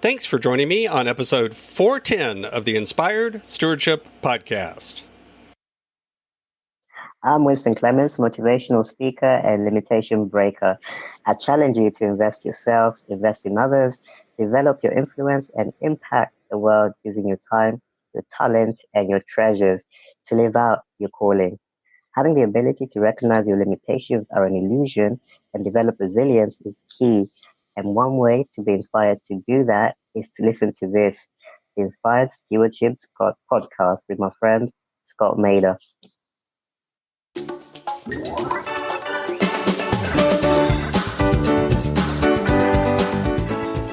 Thanks for joining me on episode 410 of the Inspired Stewardship Podcast. I'm Winston Clements, motivational speaker and limitation breaker. I challenge you to invest yourself, invest in others, develop your influence, and impact the world using your time, your talent, and your treasures to live out your calling. Having the ability to recognize your limitations are an illusion and develop resilience is key. And one way to be inspired to do that is to listen to this, the Inspired Stewardship podcast with my friend, Scott Mader.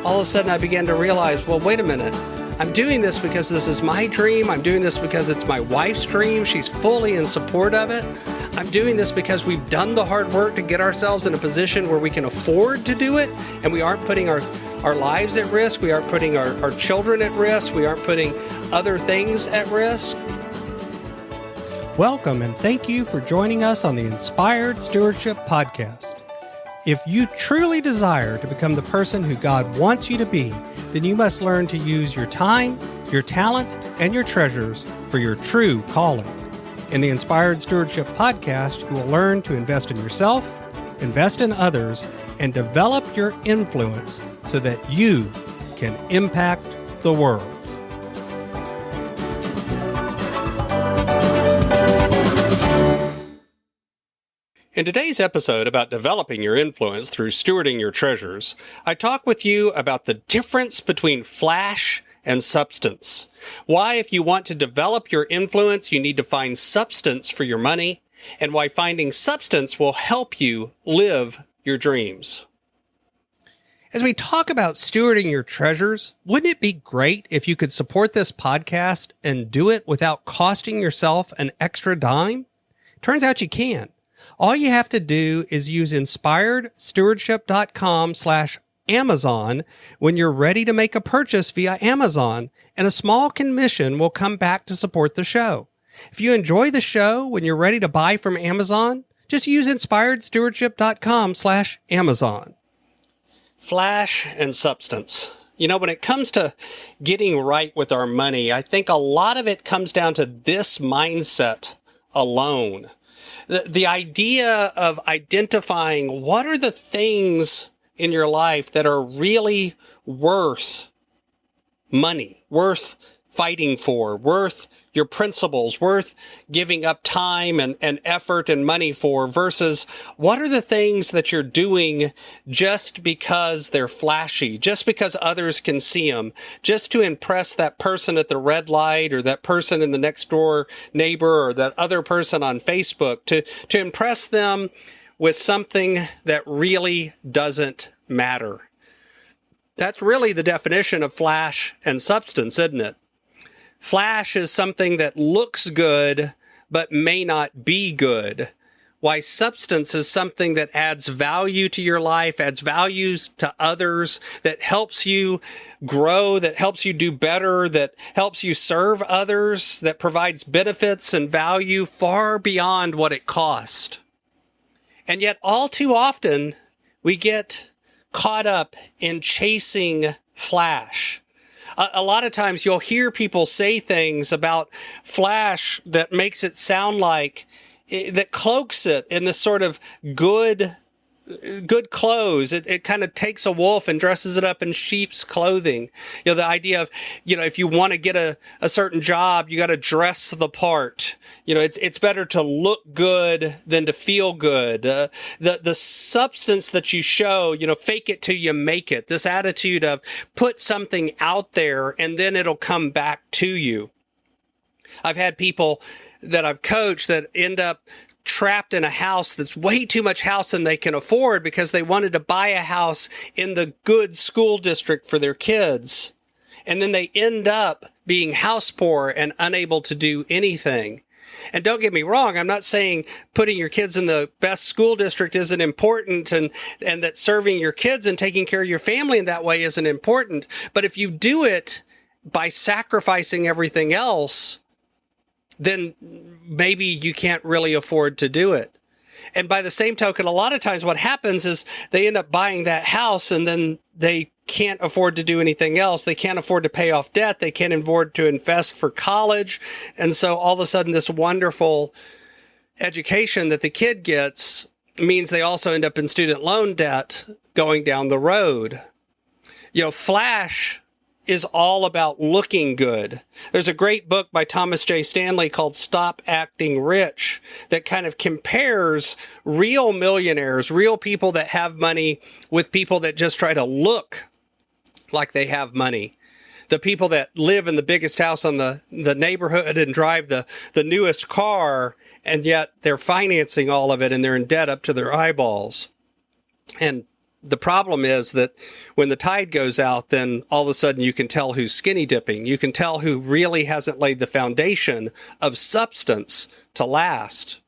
All of a sudden I began to realize, well, wait a minute. I'm doing this because this is my dream. I'm doing this because it's my wife's dream. She's fully in support of it. I'm doing this because we've done the hard work to get ourselves in a position where we can afford to do it, and we aren't putting our lives at risk. We aren't putting our children at risk. We aren't putting other things at risk. Welcome, and thank you for joining us on the Inspired Stewardship Podcast. If you truly desire to become the person who God wants you to be, then you must learn to use your time, your talent, and your treasures for your true calling. In the Inspired Stewardship Podcast, you will learn to invest in yourself, invest in others, and develop your influence so that you can impact the world. In today's episode about developing your influence through stewarding your treasures, I talk with you about the difference between flash and substance. Why, if you want to develop your influence, you need to find substance for your money, and why finding substance will help you live your dreams. As we talk about stewarding your treasures, wouldn't it be great if you could support this podcast and do it without costing yourself an extra dime? Turns out you can. All you have to do is use inspiredstewardship.com/Amazon when you're ready to make a purchase via Amazon, and a small commission will come back to support the show. If you enjoy the show when you're ready to buy from Amazon, just use inspiredstewardship.com/Amazon. Flash and substance. You know, when it comes to getting right with our money, I think a lot of it comes down to this mindset alone. The idea of identifying what are the things in your life that are really worth money, worth fighting for, worth your principles, worth giving up time and effort and money for, versus what are the things that you're doing just because they're flashy, just because others can see them, just to impress that person at the red light or that person in the next door neighbor or that other person on Facebook, to impress them with something that really doesn't matter. That's really the definition of flash and substance, isn't it? Flash is something that looks good, but may not be good. Why substance is something that adds value to your life, adds values to others, that helps you grow, that helps you do better, that helps you serve others, that provides benefits and value far beyond what it cost. And yet all too often, we get caught up in chasing flash. A lot of times you'll hear people say things about flash that makes it sound like, that cloaks it in this sort of good clothes. It kind of takes a wolf and dresses it up in sheep's clothing. You know, the idea of, if you want to get a certain job, you got to dress the part. It's better to look good than to feel good. The substance that you show, fake it till you make it. This attitude of put something out there and then it'll come back to you. I've had people that I've coached that end up trapped in a house that's way too much house than they can afford because they wanted to buy a house in the good school district for their kids. And then they end up being house poor and unable to do anything. And don't get me wrong, I'm not saying putting your kids in the best school district isn't important and that serving your kids and taking care of your family in that way isn't important. But if you do it by sacrificing everything else, then maybe you can't really afford to do it. And by the same token, a lot of times what happens is they end up buying that house and then they can't afford to do anything else. They can't afford to pay off debt. They can't afford to invest for college. And so all of a sudden, this wonderful education that the kid gets means they also end up in student loan debt going down the road. Flash is all about looking good. There's a great book by Thomas J. Stanley called Stop Acting Rich that kind of compares real millionaires, real people that have money, with people that just try to look like they have money. The people that live in the biggest house on the neighborhood and drive the newest car, and yet they're financing all of it and they're in debt up to their eyeballs. And the problem is that when the tide goes out, then all of a sudden you can tell who's skinny dipping. You can tell who really hasn't laid the foundation of substance to last.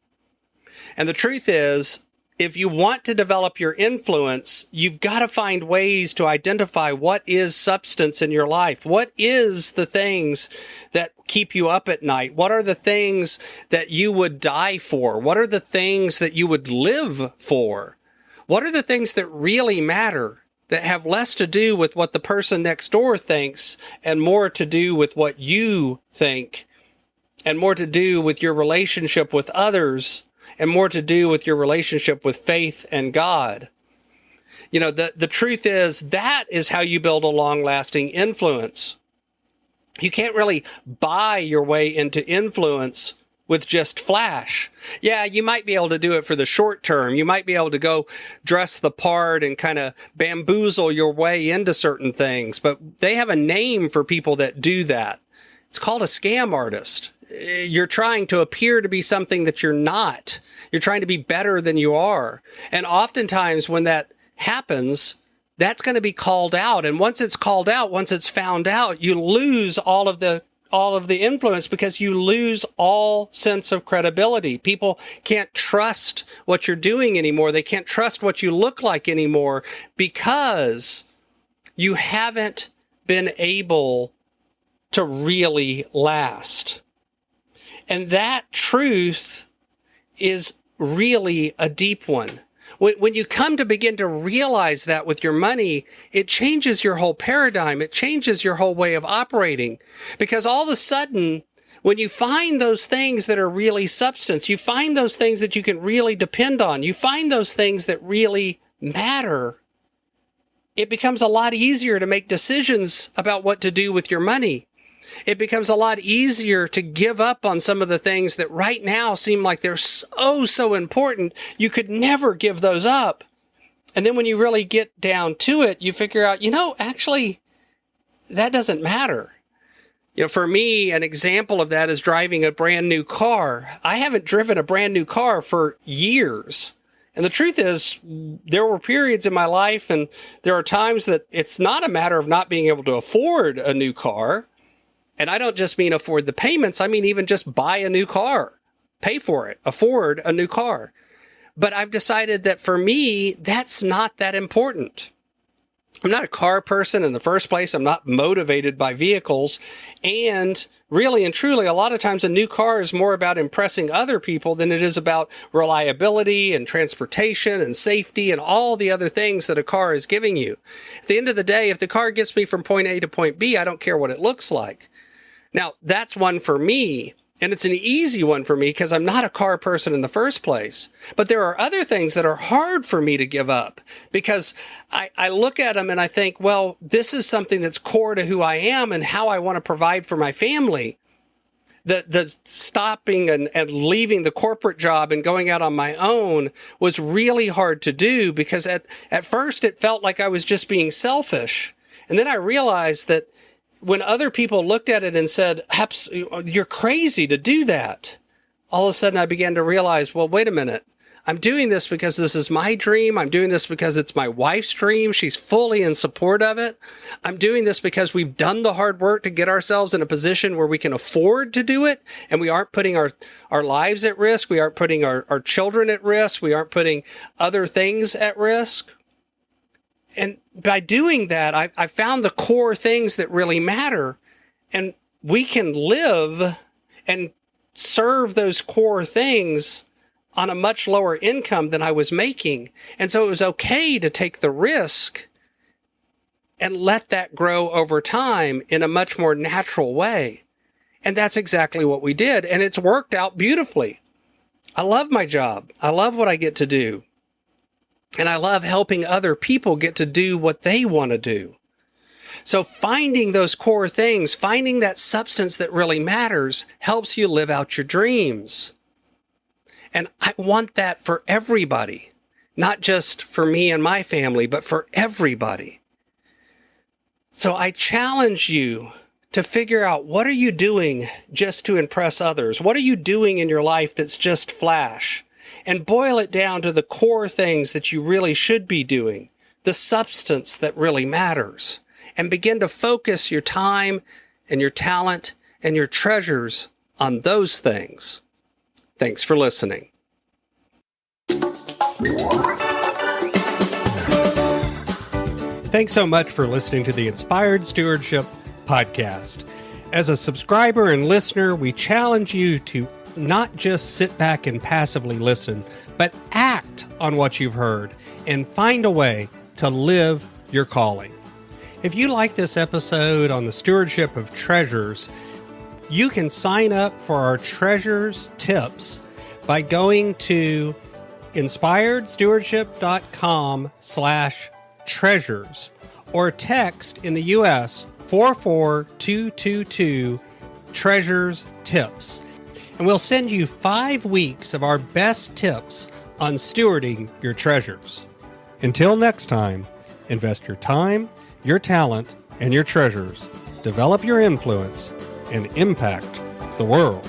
And the truth is, if you want to develop your influence, you've got to find ways to identify what is substance in your life. What is the things that keep you up at night? What are the things that you would die for? What are the things that you would live for? What are the things that really matter, that have less to do with what the person next door thinks and more to do with what you think, and more to do with your relationship with others, and more to do with your relationship with faith and God? The truth is, that is how you build a long-lasting influence. You can't really buy your way into influence with just flash. Yeah, you might be able to do it for the short term. You might be able to go dress the part and kind of bamboozle your way into certain things, but they have a name for people that do that. It's called a scam artist. You're trying to appear to be something that you're not. You're trying to be better than you are. And oftentimes when that happens, that's going to be called out. And once it's called out, once it's found out, you lose all of the influence, because you lose all sense of credibility. People can't trust what you're doing anymore. They can't trust what you look like anymore, because you haven't been able to really last. And that truth is really a deep one. When you come to begin to realize that with your money, it changes your whole paradigm. It changes your whole way of operating. Because all of a sudden, when you find those things that are really substance, you find those things that you can really depend on, you find those things that really matter, it becomes a lot easier to make decisions about what to do with your money. It becomes a lot easier to give up on some of the things that right now seem like they're so important. You could never give those up. And then when you really get down to it, you figure out, actually, that doesn't matter. For me, an example of that is driving a brand new car. I haven't driven a brand new car for years. And the truth is, there were periods in my life, and there are times that it's not a matter of not being able to afford a new car. And I don't just mean afford the payments. I mean, even just buy a new car, pay for it, afford a new car. But I've decided that for me, that's not that important. I'm not a car person in the first place. I'm not motivated by vehicles. And really and truly, a lot of times a new car is more about impressing other people than it is about reliability and transportation and safety and all the other things that a car is giving you. At the end of the day, if the car gets me from point A to point B, I don't care what it looks like. Now, that's one for me, and it's an easy one for me because I'm not a car person in the first place. But there are other things that are hard for me to give up, because I look at them and I think, well, this is something that's core to who I am and how I want to provide for my family. The stopping and leaving the corporate job and going out on my own was really hard to do, because at first it felt like I was just being selfish. And then I realized that when other people looked at it and said, you're crazy to do that, all of a sudden I began to realize, well, wait a minute. I'm doing this because this is my dream. I'm doing this because it's my wife's dream. She's fully in support of it. I'm doing this because we've done the hard work to get ourselves in a position where we can afford to do it, and we aren't putting our lives at risk. We aren't putting our children at risk. We aren't putting other things at risk. And by doing that, I found the core things that really matter, and we can live and serve those core things on a much lower income than I was making. And so it was okay to take the risk and let that grow over time in a much more natural way. And that's exactly what we did. And it's worked out beautifully. I love my job. I love what I get to do. And I love helping other people get to do what they want to do. So finding those core things, finding that substance that really matters, helps you live out your dreams. And I want that for everybody, not just for me and my family, but for everybody. So I challenge you to figure out, what are you doing just to impress others? What are you doing in your life that's just flash? And boil it down to the core things that you really should be doing, the substance that really matters. And begin to focus your time and your talent and your treasures on those things. Thanks for listening. Thanks so much for listening to the Inspired Stewardship podcast. As a subscriber and listener, we challenge you to not just sit back and passively listen, but act on what you've heard and find a way to live your calling. If you like this episode on the stewardship of treasures, you can sign up for our treasures tips by going to inspiredstewardship.com/treasures or text in the US 44222 treasures tips. And we'll send you 5 weeks of our best tips on stewarding your treasures. Until next time, invest your time, your talent, and your treasures. Develop your influence and impact the world.